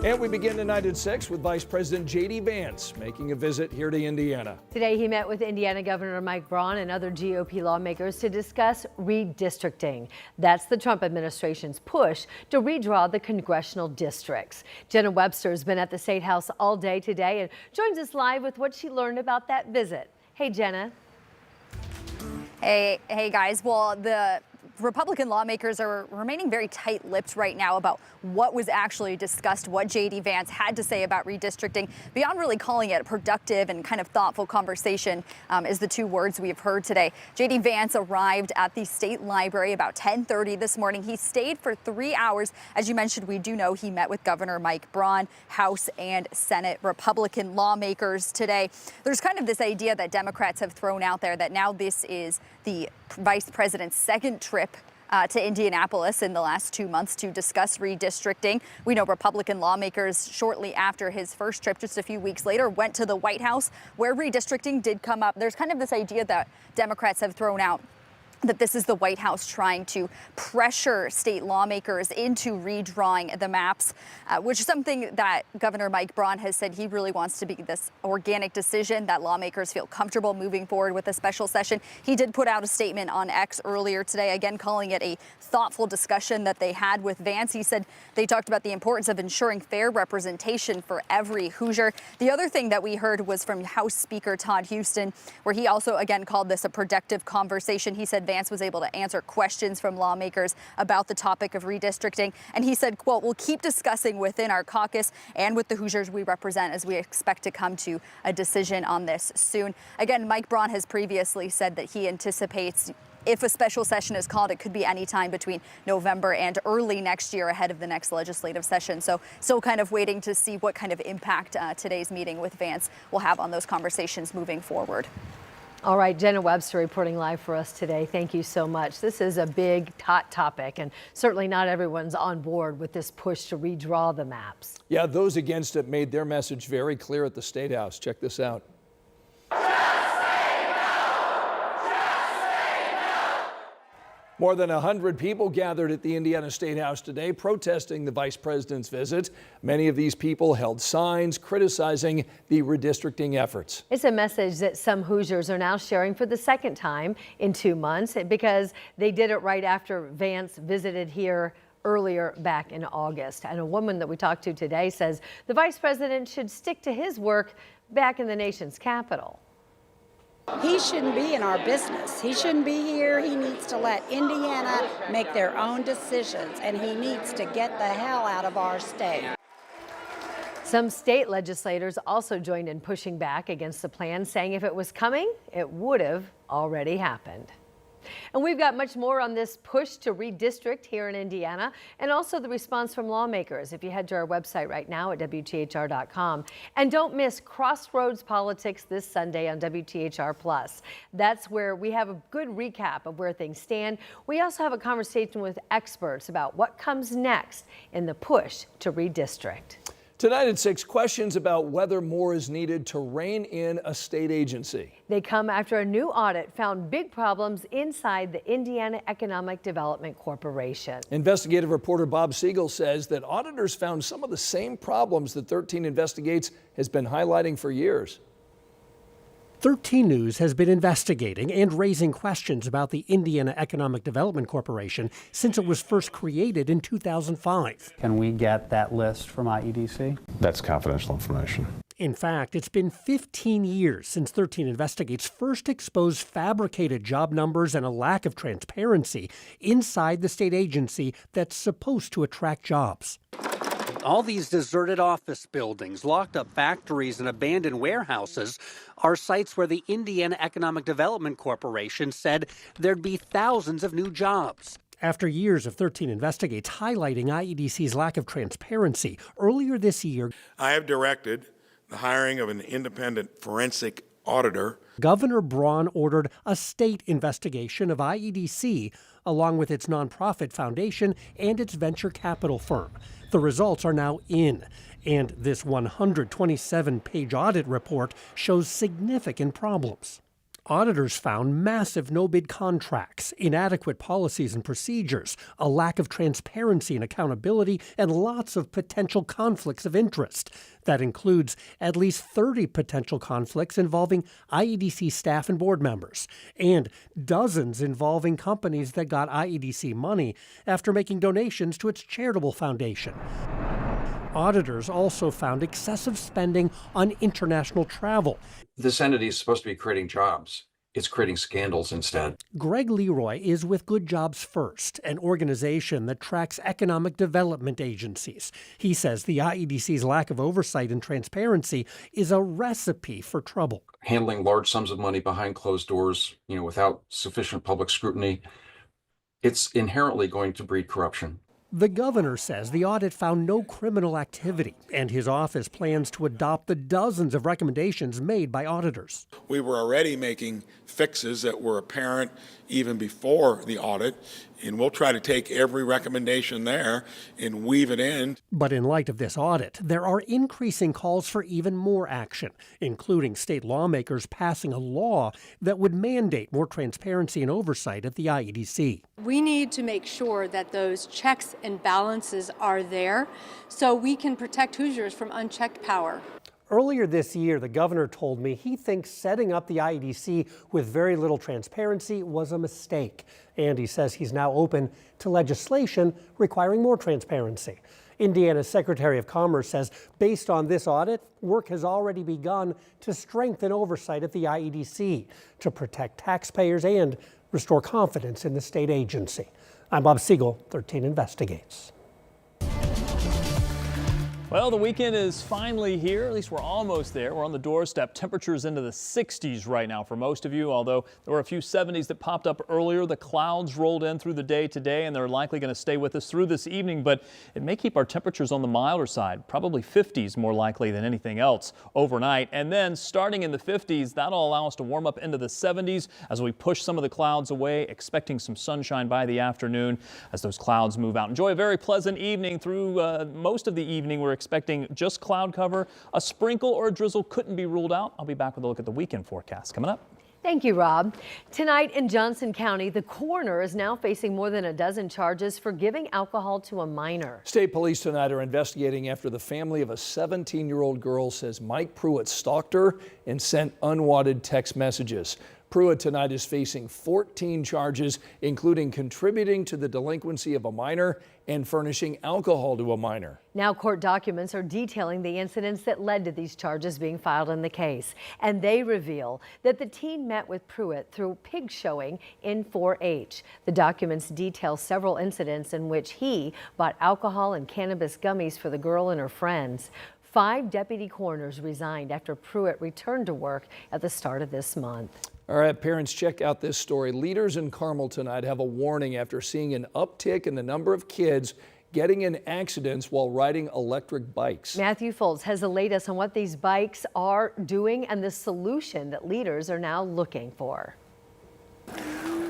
And we begin tonight at 6 with Vice President J.D. Vance making a visit here to Indiana. Today he met with Indiana Governor Mike Braun and other GOP lawmakers to discuss redistricting. That's the Trump administration's push to redraw the congressional districts. Jenna Webster has been at the State House all day today and joins us live with what she learned about that visit. Hey, Jenna. Hey guys. Well, the Republican lawmakers are remaining very tight-lipped right now about what was actually discussed, what J.D. Vance had to say about redistricting, beyond really calling it a productive and kind of thoughtful conversation is the two words we've heard today. J.D. Vance arrived at the State Library about 10:30 this morning. He stayed for 3 hours. As you mentioned, we do know he met with Governor Mike Braun, House and Senate Republican lawmakers today. There's kind of this idea that Democrats have thrown out there that now this is the vice president's second trip to Indianapolis in the last 2 months to discuss redistricting. We know Republican lawmakers shortly after his first trip, just a few weeks later, went to the White House where redistricting did come up. There's kind of this idea that Democrats have thrown out that this is the White House trying to pressure state lawmakers into redrawing the maps, which is something that Governor Mike Braun has said he really wants to be this organic decision that lawmakers feel comfortable moving forward with a special session. He did put out a statement on X earlier today, again calling it a thoughtful discussion that they had with Vance. He said they talked about the importance of ensuring fair representation for every Hoosier. The other thing that we heard was from House Speaker Todd Huston, where he also again called this a productive conversation. He said Vance was able to answer questions from lawmakers about the topic of redistricting. And he said, quote, "We'll keep discussing within our caucus and with the Hoosiers we represent as we expect to come to a decision on this soon." Again, Mike Braun has previously said that he anticipates if a special session is called, it could be any time between November and early next year ahead of the next legislative session. So still kind of waiting to see what kind of impact today's meeting with Vance will have on those conversations moving forward. All right, Jenna Webster reporting live for us today. Thank you so much. This is a big, hot topic, and certainly not everyone's on board with this push to redraw the maps. Yeah, those against it made their message very clear at the State House. Check this out. More than 100 people gathered at the Indiana State House today protesting the vice president's visit. Many of these people held signs criticizing the redistricting efforts. It's a message that some Hoosiers are now sharing for the second time in 2 months because they did it right after Vance visited here earlier back in August. And a woman that we talked to today says the vice president should stick to his work back in the nation's capital. He shouldn't be in our business. He shouldn't be here. He needs to let Indiana make their own decisions, and he needs to get the hell out of our state. Some state legislators also joined in pushing back against the plan, saying if it was coming, it would have already happened. And we've got much more on this push to redistrict here in Indiana and also the response from lawmakers if you head to our website right now at WTHR.com. And don't miss Crossroads Politics this Sunday on WTHR+. That's where we have a good recap of where things stand. We also have a conversation with experts about what comes next in the push to redistrict. Tonight at 6, questions about whether more is needed to rein in a state agency. They come after a new audit found big problems inside the Indiana Economic Development Corporation. Investigative reporter Bob Siegel says that auditors found some of the same problems that 13 Investigates has been highlighting for years. 13 News has been investigating and raising questions about the Indiana Economic Development Corporation since it was first created in 2005. Can we get that list from IEDC? That's confidential information. In fact, it's been 15 years since 13 Investigates first exposed fabricated job numbers and a lack of transparency inside the state agency that's supposed to attract jobs. All these deserted office buildings, locked up factories, and abandoned warehouses are sites where the Indiana Economic Development Corporation said there'd be thousands of new jobs. After years of 13 Investigates highlighting IEDC's lack of transparency, earlier this year, I have directed the hiring of an independent forensic auditor. Governor Braun ordered a state investigation of IEDC, along with its nonprofit foundation and its venture capital firm. The results are now in, and this 127-page audit report shows significant problems. Auditors found massive no-bid contracts, inadequate policies and procedures, a lack of transparency and accountability, and lots of potential conflicts of interest. That includes at least 30 potential conflicts involving IEDC staff and board members, and dozens involving companies that got IEDC money after making donations to its charitable foundation. Auditors also found excessive spending on international travel. This entity is supposed to be creating jobs. It's creating scandals instead. Greg Leroy is with Good Jobs First, an organization that tracks economic development agencies. He says the IEDC's lack of oversight and transparency is a recipe for trouble. Handling large sums of money behind closed doors, without sufficient public scrutiny, it's inherently going to breed corruption. The governor says the audit found no criminal activity, and his office plans to adopt the dozens of recommendations made by auditors. We were already making fixes that were apparent even before the audit, and we'll try to take every recommendation there and weave it in. But in light of this audit, there are increasing calls for even more action, including state lawmakers passing a law that would mandate more transparency and oversight at the IEDC. We need to make sure that those checks and balances are there so we can protect Hoosiers from unchecked power. Earlier this year, the governor told me he thinks setting up the IEDC with very little transparency was a mistake. And he says he's now open to legislation requiring more transparency. Indiana's Secretary of Commerce says based on this audit, work has already begun to strengthen oversight at the IEDC to protect taxpayers and restore confidence in the state agency. I'm Bob Siegel, 13 Investigates. Well, the weekend is finally here. At least we're almost there. We're on the doorstep. Temperatures into the 60s right now for most of you, although there were a few 70s that popped up earlier. The clouds rolled in through the day today, and they're likely going to stay with us through this evening, but it may keep our temperatures on the milder side, probably 50s more likely than anything else overnight. And then starting in the 50s, that'll allow us to warm up into the 70s as we push some of the clouds away, expecting some sunshine by the afternoon as those clouds move out. Enjoy a very pleasant evening through most of the evening. We're expecting just cloud cover. A sprinkle or a drizzle couldn't be ruled out. I'll be back with a look at the weekend forecast coming up. Thank you, Rob. Tonight in Johnson County, the coroner is now facing more than a dozen charges for giving alcohol to a minor. State police tonight are investigating after the family of a 17-year-old girl says Mike Pruitt stalked her and sent unwanted text messages. Pruitt tonight is facing 14 charges, including contributing to the delinquency of a minor and furnishing alcohol to a minor. Now court documents are detailing the incidents that led to these charges being filed in the case. And they reveal that the teen met with Pruitt through pig showing in 4-H. The documents detail several incidents in which he bought alcohol and cannabis gummies for the girl and her friends. 5 deputy coroners resigned after Pruitt returned to work at the start of this month. All right, parents, check out this story. Leaders in Carmel tonight have a warning after seeing an uptick in the number of kids getting in accidents while riding electric bikes. Matthew Foltz has the latest on what these bikes are doing and the solution that leaders are now looking for.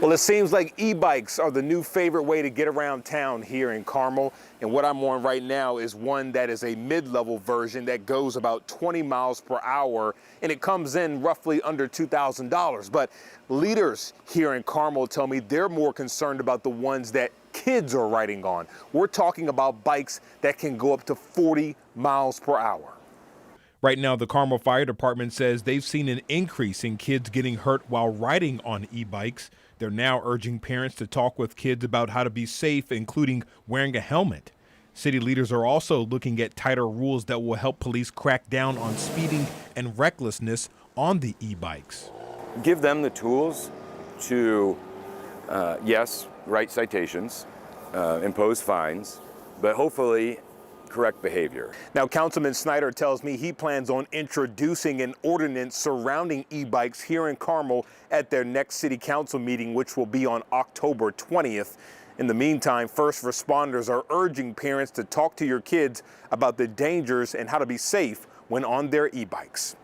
Well, it seems like e-bikes are the new favorite way to get around town here in Carmel. And what I'm on right now is one that is a mid-level version that goes about 20 miles per hour, and it comes in roughly under $2,000. But leaders here in Carmel tell me they're more concerned about the ones that kids are riding on. We're talking about bikes that can go up to 40 miles per hour. Right now, the Carmel Fire Department says they've seen an increase in kids getting hurt while riding on e-bikes. They're now urging parents to talk with kids about how to be safe, including wearing a helmet. City leaders are also looking at tighter rules that will help police crack down on speeding and recklessness on the e-bikes. Give them the tools to, yes, write citations, impose fines, but hopefully correct behavior. Now, Councilman Snyder tells me he plans on introducing an ordinance surrounding e-bikes here in Carmel at their next city council meeting, which will be on October 20th. In the meantime, first responders are urging parents to talk to your kids about the dangers and how to be safe when on their e-bikes.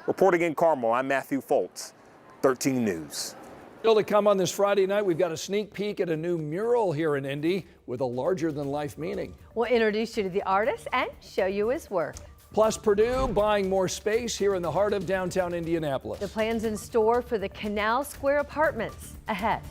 Reporting in Carmel, I'm Matthew Foltz, 13 News. Still to come on this Friday night, we've got a sneak peek at a new mural here in Indy with a larger-than-life meaning. We'll introduce you to the artist and show you his work. Plus, Purdue buying more space here in the heart of downtown Indianapolis. The plans in store for the Canal Square Apartments ahead.